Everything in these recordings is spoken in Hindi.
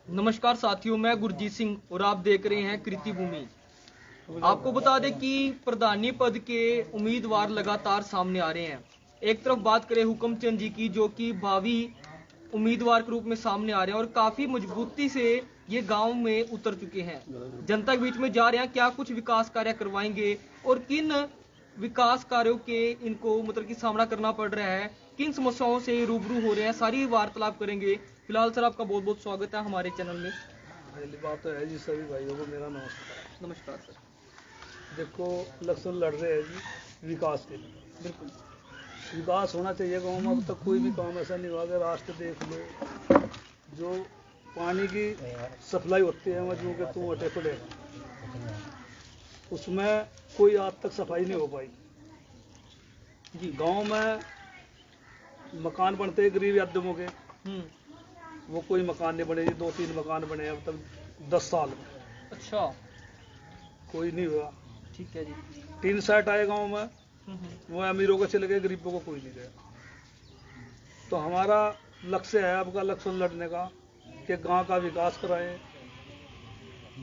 नमस्कार साथियों, मैं गुरजीत सिंह और आप देख रहे हैं कृति भूमि। आपको बता दें कि प्रधानी पद के उम्मीदवार लगातार सामने आ रहे हैं। एक तरफ बात करें हुक्मचंद जी की, जो कि भावी उम्मीदवार के रूप में सामने आ रहे हैं और काफी मजबूती से ये गांव में उतर चुके हैं, जनता के बीच में जा रहे हैं। क्या कुछ विकास कार्य करवाएंगे और किन विकास कार्यों के इनको मतलब कि सामना करना पड़ रहा है, किन समस्याओं से रूबरू हो रहे हैं, सारी वार्तालाप करेंगे। फिलहाल सर, आपका बहुत बहुत स्वागत है हमारे चैनल में। पहली बात तो है जी, सभी भाइयों को मेरा नमस्कार। नमस्कार सर। देखो, इलेक्शन लड़ रहे हैं जी विकास के लिए। बिल्कुल। विकास होना चाहिए गाँव में। अब तक कोई भी काम ऐसा नहीं हुआ। अगर राष्ट्र देख लो, जो पानी की सप्लाई होती है मजबू के तू अटे पड़ेगा, उसमें कोई आज तक सफाई नहीं हो पाई जी। गांव में मकान बनते हैं गरीब आदमियों के, वो कोई मकान नहीं बने जी। 2-3 मकान बने अब तक 10 साल में। अच्छा, कोई नहीं हुआ। ठीक है जी। 3 सेट आए गांव में, वो अमीरों को चले गए, गरीबों को कोई नहीं गया। तो हमारा लक्ष्य है आपका इलेक्शन लड़ने का कि गांव का विकास कराएं,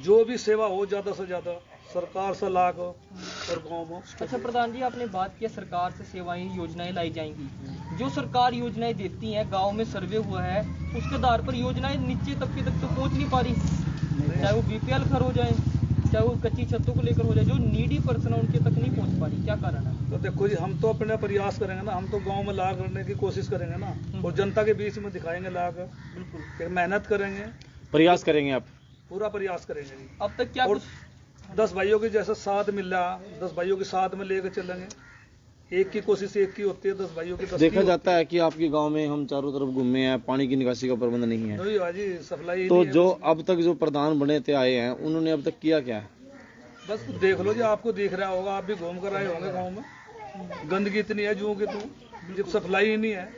जो भी सेवा हो ज़्यादा से ज़्यादा सरकार से लाख और गाँव में। अच्छा प्रधान जी, आपने बात किया सरकार से सेवाएं योजनाएं लाई जाएंगी। जो सरकार योजनाएं देती है, गांव में सर्वे हुआ है, उसके आधार पर योजनाएं नीचे तबके तक तो पहुंच नहीं पा रही। चाहे वो बीपीएल घर हो जाए, चाहे वो कच्ची छतों को लेकर हो जाए, जो नीडी पर्सन है उनके तक नहीं पहुंच पा रही। क्या कारण है? तो देखो जी, हम तो अपने प्रयास करेंगे ना। हम तो गांव में ला करने की कोशिश करेंगे ना, और जनता के बीच में दिखाएंगे ला कर। बिल्कुल, फिर मेहनत करेंगे, प्रयास करेंगे आप। पूरा प्रयास करेंगे जी। अब तक क्या और कुछ 10 भाइयों के जैसा साथ मिल रहा, 10 भाइयों के साथ में लेकर चलेंगे। एक की कोशिश एक की होती है, 10 भाइयों की 10 देखा की जाता है कि आपके गांव में हम चारों तरफ घूमे हैं, पानी की निकासी का प्रबंध नहीं है। नहीं जी, सप्लाई तो नहीं है। जो अब तक जो प्रधान बने थे आए हैं, उन्होंने अब तक किया क्या है? बस देख लो जी, आपको दिख रहा होगा, आप भी घूम कर आए होंगे गाँव में। गंदगी इतनी है जूं की तू, जब सप्लाई ही नहीं है,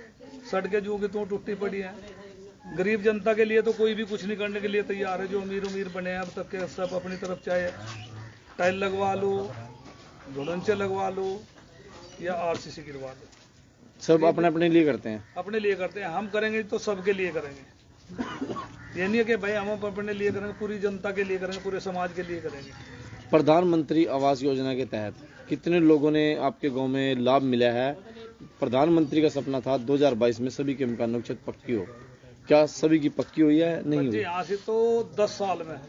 सड़कें जूं की तू टूटी पड़ी है। गरीब जनता के लिए तो कोई भी कुछ नहीं करने के लिए तैयार है। जो अमीर बने हैं अब तक के, सब अपनी तरफ चाहे टाइल लगवा लो, धुलंचे लगवा लो या आरसीसी गिरवा लो, सब अपने अपने लिए करते हैं। अपने लिए करते हैं। हम करेंगे तो सबके लिए करेंगे। ये नहीं है कि भाई हम अपने लिए करेंगे, पूरी जनता के लिए करेंगे, पूरे समाज के लिए करेंगे। प्रधानमंत्री आवास योजना के तहत कितने लोगों ने आपके गांव में लाभ मिला है? प्रधानमंत्री का सपना था 2022 में सभी के मकानों की छत पक्की हो। क्या सभी की पक्की हुई है? नहीं हुई। यहाँ से तो 10 साल में,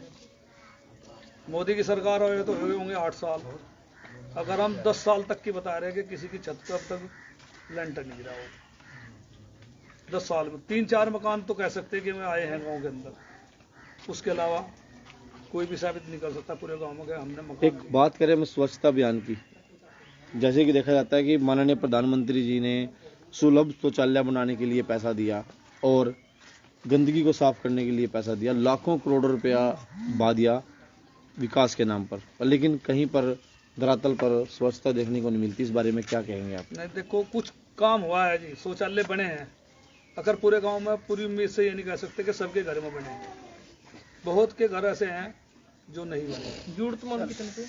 मोदी की सरकार हुए तो हुए होंगे 8 साल। अगर हम 10 साल तक की बता रहे हैं कि किसी की छत पर अब तक लेंटर नहीं गिरा हो 10 साल में। 3-4 मकान तो कह सकते हैं कि आए हैं गांव के अंदर। उसके अलावा कोई भी साबित नहीं कर सकता पूरे गांव में हमने मकान। एक बात करें हम स्वच्छता अभियान की, जैसे कि देखा जाता है कि माननीय प्रधानमंत्री जी ने सुलभ शौचालय बनाने के लिए पैसा दिया और गंदगी को साफ करने के लिए पैसा दिया, लाखों करोड़ों रुपया बहा दिया विकास के नाम पर, लेकिन कहीं पर धरातल पर स्वच्छता देखने को नहीं मिलती। इस बारे में क्या कहेंगे आप? नहीं, देखो कुछ काम हुआ है जी, शौचालय बने हैं। अगर पूरे गांव में पूरी उम्मीद से ये नहीं कह सकते कि सबके घर में बने हैं। बहुत के घर ऐसे हैं जो नहीं बने। जरूरतमंद कितने पे?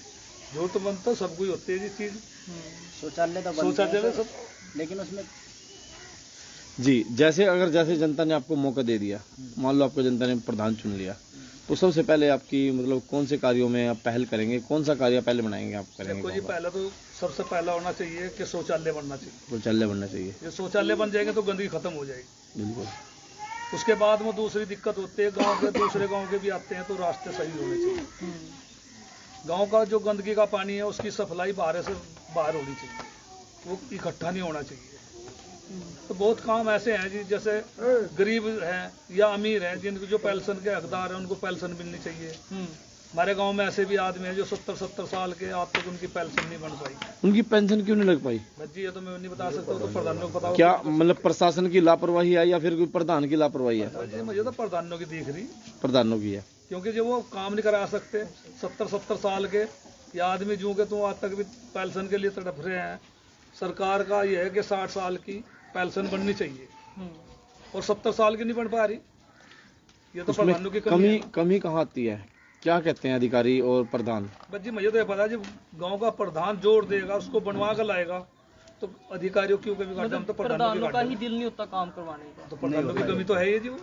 जरूरतमंद तो सबको ही होती है जी चीज। शौचालय तो शौचालय सब, लेकिन उसमें जी, जैसे जनता ने आपको मौका दे दिया, मान लो आपको जनता ने प्रधान चुन लिया, तो सबसे पहले आपकी मतलब कौन से कार्यों में आप पहल करेंगे? कौन सा कार्य पहले बनाएंगे आप करेंगे? देखो जी, पहले तो सबसे पहला होना चाहिए कि शौचालय बनना चाहिए। शौचालय बनना चाहिए। ये शौचालय बन जाएंगे तो गंदगी खत्म हो जाएगी। बिल्कुल। उसके बाद में दूसरी दिक्कत होती है, गांव के दूसरे गांव के भी आते हैं तो रास्ते सही होने चाहिए। गांव का जो गंदगी का पानी है उसकी सप्लाई बाहर से बाहर होनी चाहिए, वो इकट्ठा नहीं होना चाहिए। तो बहुत काम ऐसे हैं जी, जैसे गरीब हैं या अमीर हैं, जिनको जो पेंशन के हकदार हैं उनको पेंशन मिलनी चाहिए। हमारे गांव में ऐसे भी आदमी हैं जो 70-70 साल के, आज तक उनकी पेंशन नहीं बन पाई। उनकी पेंशन क्यों नहीं लग पाई? जी ये तो मैं नहीं बता सकता, तो प्रधानों को बताओ। क्या मतलब प्रशासन की लापरवाही है या फिर कोई प्रधान की लापरवाही है? जी मुझे तो प्रधानों की दिख रही। प्रधानों की है, क्योंकि जो वो काम नहीं करा सकते, 70-70 साल के या आदमी जो के तो आज तक भी पेंशन के लिए तड़प रहे हैं। सरकार का यह है कि 60 साल की पेंशन बननी चाहिए और 70 साल की नहीं बन पा रही। ये तो प्रधानों की कमी कहाँ आती है? क्या कहते हैं अधिकारी और प्रधान? बस जी मुझे तो ये पता है, जब गांव का प्रधान जोर देगा, उसको बनवा कर लाएगा, तो अधिकारियों की कमी काटते। हम तो प्रधानों का ही दिल नहीं होता काम करवाने का। तो प्रधानों की कमी तो है ही जी। वो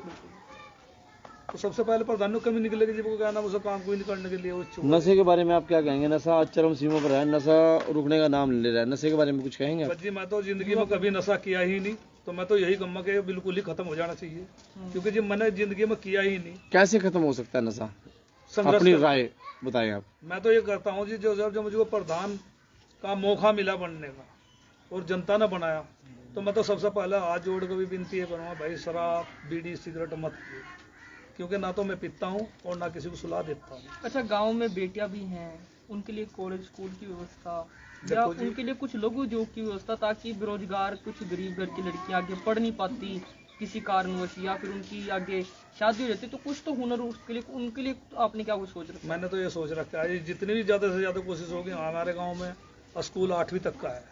तो सबसे पहले प्रधान को कमी निकलेगी जब वो क्या नाम उसे काम कोई नहीं करने के लिए वो इच्छुक है। नशे के बारे में आप क्या कहेंगे? नशा आज चरम सीमा पर है, नशा रुकने का नाम ले रहा है, नशे के बारे में कुछ कहेंगे आप? बस जी मैं तो जिंदगी में कभी नशा किया ही नहीं, तो मैं तो यही कहूँगा कि बिल्कुल ही खत्म हो जाना चाहिए, क्योंकि जब मैंने जिंदगी में किया ही नहीं। कैसे खत्म हो सकता है नशा? संघर्ष अपनी कर- राय बताएं आप। मैं तो ये करता हूँ जी, जो जब मुझको प्रधान का मौका मिला बनने का और जनता ने बनाया, तो मैं तो सबसे पहले हाथ जोड़ के भी विनती ये करूँगा, भाई शराब बीड़ी सिगरेट मत पियो, क्योंकि ना तो मैं पीता हूँ और ना किसी को सुला देता हूँ। अच्छा, गांव में बेटियां भी हैं, उनके लिए कॉलेज स्कूल की व्यवस्था या देखो जी, उनके लिए कुछ लघु उद्योग की व्यवस्था, ताकि बेरोजगार कुछ गरीब घर की लड़कियां आगे पढ़ नहीं पाती किसी कारणवश, या फिर उनकी आगे शादी हो जाती, तो कुछ तो हुनर उसके लिए, उनके लिए तो आपने क्या कुछ सोच रखा? मैंने तो ये सोच रखा है जितनी भी ज़्यादा से ज़्यादा कोशिश होगी। हमारे गांव में स्कूल 8वीं तक का है,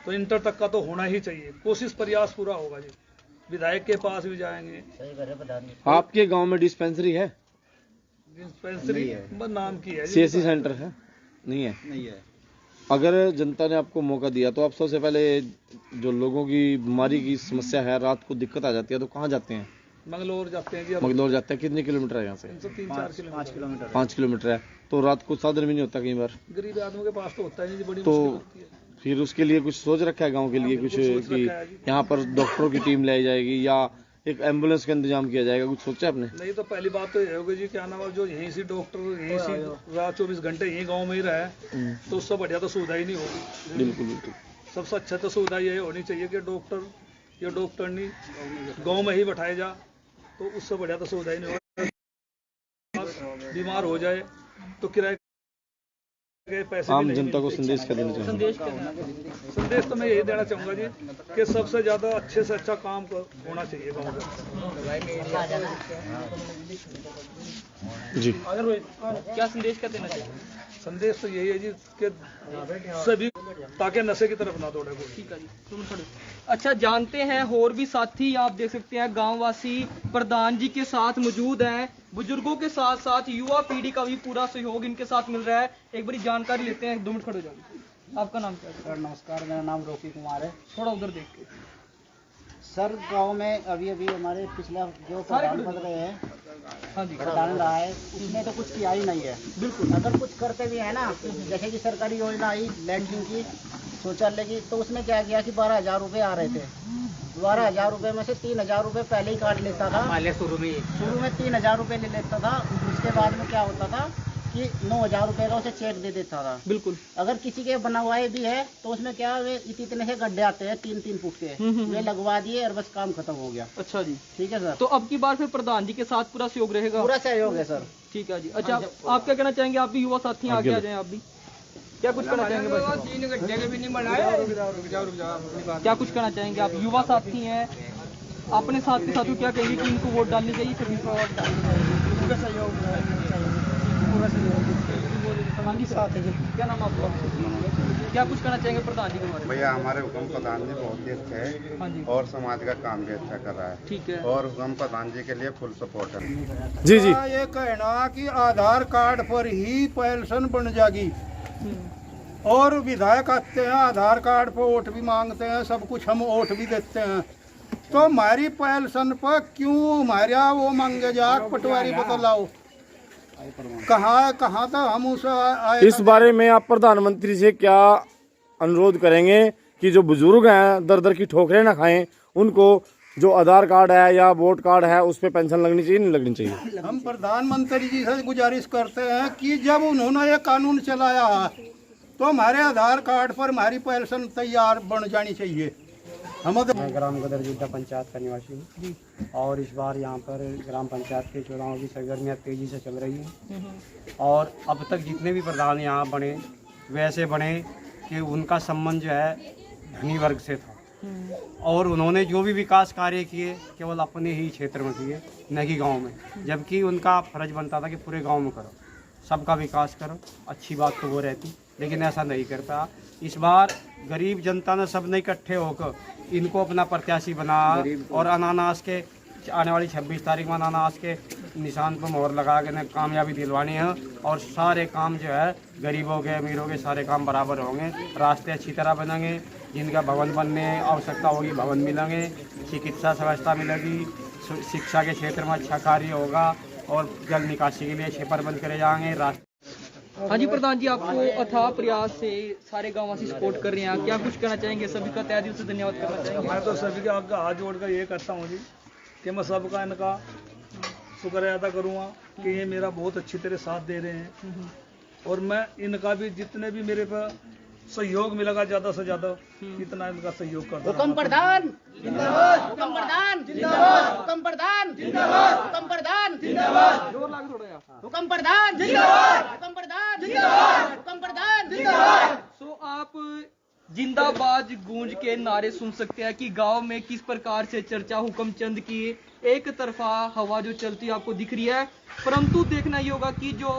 तो इंटर तक का तो होना ही चाहिए। कोशिश प्रयास पूरा होगा जी, विधायक के पास भी जाएंगे। आपके गांव में डिस्पेंसरी है? डिस्पेंसरी बस नाम की है जी। सीएससी सेंटर है? नहीं है। अगर जनता ने आपको मौका दिया तो आप सबसे पहले, जो लोगों की बीमारी की समस्या है, रात को दिक्कत आ जाती है, तो कहाँ जाते हैं? मंगलौर जाते हैं जी। मंगलौर जाते हैं। कितने किलोमीटर है यहाँ से? 3-4 किलोमीटर। 5 किलोमीटर है। तो रात को साधन भी नहीं होता कई बार, गरीब आदमी के पास तो होता ही नहीं जी, बड़ी तो मुश्किल होती है। फिर उसके लिए कुछ सोच रखा है गांव के लिए? कुछ बिल्कुल सोच कि रखा है जी। यहाँ पर डॉक्टरों की टीम लाई जाएगी या एक एम्बुलेंस का इंतजाम किया जाएगा, कुछ सोचा आपने? नहीं तो पहली बात तो ये होगी जी, क्या नाम है, जो यहीं से डॉक्टर यहीं से रात 24 घंटे यहीं गांव में ही रहे, तो उससे बढ़िया तो सुविधा ही नहीं होगी। बिल्कुल बिल्कुल। सबसे अच्छा तो सुविधा ये होनी चाहिए कि डॉक्टर या डॉक्टरनी गांव में ही बैठाया जा, तो उससे बढ़िया तो सुविधा ही नहीं होगी। बीमार हो जाए तो किराए के पैसे भी आम नहीं जनता को मिलते। संदेश क्या देना चाहिए? संदेश क्या देना? संदेश तो मैं यही देना चाहूँगा जी कि सबसे ज़्यादा अच्छे से अच्छा काम होना चाहिए गाँव में। जी, क्या संदेश क्या देना चाहिए? संदेश तो यही है जी कि सभी ताकि नशे की तरफ ना दौड़े कोई। ठीक है जी, तुम थोड़े। अच्छा, जानते हैं और भी साथी आप देख सकते हैं गांववासी प्रधान जी के साथ मौजूद हैं, बुजुर्गों के साथ साथ युवा पीढ़ी का भी पूरा सहयोग इनके साथ मिल रहा है। एक बारी जानकारी लेते हैं, 2 मिनट खड़े हो जाओ। आपका नाम क्या है? सर नमस्कार, मेरा नाम रोकी कुमार है। थोड़ा उधर देख के। सर गांव में अभी अभी हमारे पिछला जो प्रधान पद रहे हैं, हाँ जी, प्रधान रहा है, उसने तो कुछ किया ही नहीं है। बिल्कुल। अगर कुछ करते भी है ना, जैसे कि सरकारी योजना आई लैट्रिन की, शौचालय की, तो उसने क्या किया कि 12,000 रुपये आ रहे थे। 12,000 रुपये में से 3,000 रुपये पहले ही काट लेता था। पहले शुरू में 3,000 रुपये ले लेता था। उसके बाद में क्या होता था कि 9,000 रुपये का उसे चेक दे देता था। बिल्कुल। अगर किसी के बनवाए भी है तो उसमें क्या वे इतने से गड्ढे आते हैं 3-3 फुट के, वे लगवा दिए और बस काम खत्म हो गया। अच्छा जी, ठीक है सर, तो अब की बार फिर प्रधान जी के साथ पूरा सहयोग रहेगा? पूरा सहयोग है सर। ठीक है जी। अच्छा, आप क्या कहना चाहेंगे? आप भी युवा साथी आगे आ जाएं, आप भी क्या कुछ कहना चाहेंगे? क्या कुछ कहना चाहेंगे? आप युवा साथी हैं, अपने साथ के साथियों क्या कहेंगे कि इनको वोट डालनी चाहिए? सभी को वोट डालनी चाहिए, पूरा सहयोग पूरा सहयोग हाँ जी साथ है। क्या नाम आपका? क्या कुछ कहना चाहेंगे प्रधान जी के बारे में? भैया हमारे हुक्म प्रधान जी बहुत ही अच्छे हाँ जी, हैं और समाज का काम भी अच्छा कर रहा है, ठीक है। और हुक्म प्रधान जी के लिए फुल सपोर्ट है। जी जी, ये कहना कि आधार कार्ड पर ही पेंशन बन जाएगी, और विधायक आते हैं आधार कार्ड पर वोट भी मांगते हैं, सब कुछ हम वोट भी देते हैं, तो हमारी पेंशन पर क्यों हमारा वो मांगे जा पटवारी बतलाओ कहाँ तो हम उसे आए। इस बारे में आप प्रधानमंत्री से क्या अनुरोध करेंगे कि जो बुजुर्ग हैं दर दर की ठोकरें ना खाएं, उनको जो आधार कार्ड है या वोट कार्ड है उस पर पेंशन लगनी चाहिए, नहीं लगनी चाहिए? हम प्रधानमंत्री जी से गुजारिश करते हैं कि जब उन्होंने ये कानून चलाया तो हमारे आधार कार्ड पर हमारी पेंशन तैयार बन जानी चाहिए। हम तो मैं ग्राम गदरजुद्दा पंचायत का निवासी हूँ, और इस बार यहाँ पर ग्राम पंचायत के चुनाव की सरगर्मियाँ तेजी से चल रही हैं, और अब तक जितने भी प्रधान यहाँ बने वैसे बने कि उनका संबंध जो है धनी वर्ग से था, और उन्होंने जो भी विकास कार्य किए केवल अपने ही क्षेत्र में किए, न कि गांव में, जबकि उनका फर्ज बनता था कि पूरे गांव में करो, सबका विकास करो। अच्छी बात तो वो रहती, लेकिन ऐसा नहीं करता। इस बार गरीब जनता ने सब ने इकट्ठे होकर इनको अपना प्रत्याशी बना, और अनानास के आने वाली 26 तारीख में अनानास के निशान पर मोहर लगा के कामयाबी दिलवानी है, और सारे काम जो है गरीबों के अमीरों के सारे काम बराबर होंगे, रास्ते अच्छी तरह बनेंगे, जिनका भवन बनने आवश्यकता होगी भवन मिलेंगे, चिकित्सा व्यवस्था मिलेगी, शिक्षा के क्षेत्र में अच्छा कार्य होगा और जल निकासी के लिए छेपर बंद करे जाएंगे। हाँ जी प्रधान जी, आपको अथाह प्रयास से सारे गांववासी सपोर्ट कर रहे हैं, क्या कुछ कहना चाहेंगे? सभी का तहे दिल से धन्यवाद करना चाहेंगे। मैं तो सभी के आपका हाथ जोड़कर ये करता हूँ जी कि मैं सबका इनका शुक्र अदा करूँगा कि ये मेरा बहुत अच्छी तरह साथ दे रहे हैं, और मैं इनका भी जितने भी मेरे पर सहयोग मिलेगा ज़्यादा से ज़्यादा इतना इनका सहयोग करता हुकम प्रधान जिंदाबाद, हुकम प्रधान जिंदाबाद, हुकम प्रधान जिंदाबाद, हुकम प्रधान जिंदाबाद, जोर लगा थोड़ा यार। हुकम प्रधान जिंदाबाद, हुकम प्रधान जिंदाबाद, हुकम प्रधान जिंदाबाद। सो आप जिंदाबाद गूंज के नारे सुन सकते हैं कि गांव में किस प्रकार से चर्चा हुकमचंद की एक तरफा हवा जो चलती आपको दिख रही है, परंतु देखना ये होगा कि जो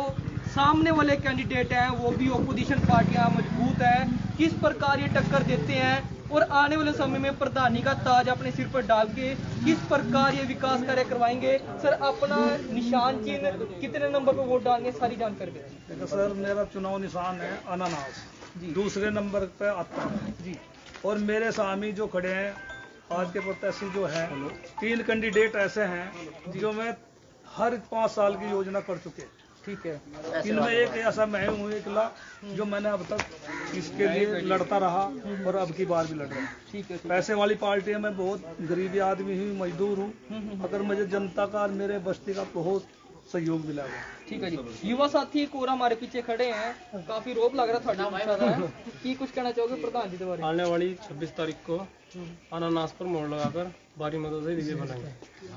सामने वाले कैंडिडेट हैं वो भी ओपोजिशन पार्टियां मजबूत है, किस प्रकार ये टक्कर देते हैं और आने वाले समय में प्रधानी का ताज अपने सिर पर डाल के किस प्रकार ये विकास कार्य करवाएंगे। सर अपना निशान चिन्ह कितने नंबर पर वोट डालने सारी जानकारी दें। देखो सर, मेरा चुनाव निशान है अनानास, दूसरे नंबर पे आता है जी, और मेरे सामने जो खड़े हैं आज के प्रत्याशी जो हैं 3 कैंडिडेट ऐसे हैं जो मैं हर 5 साल की योजना कर चुके हैं। ठीक है, इनमें एक ऐसा मैं हूँ एकला जो मैंने अब तक इसके लिए लड़ता रहा और अब की बार भी लड़ रहा हूँ। ठीक है, पैसे वाली पार्टी है, मैं बहुत गरीबी आदमी हूँ, मजदूर हूँ, अगर मुझे जनता का और मेरे बस्ती का बहुत सहयोग मिला है। ठीक है जी। युवा साथी एक और हमारे पीछे खड़े हैं, काफी रोब लग रहा था कि कुछ कहना चाहोगे प्रधान जी के बारे में? आने वाली 26 तारीख को अनानास पर मोड़ लगाकर भारी मदद से विजय बनाएंगे।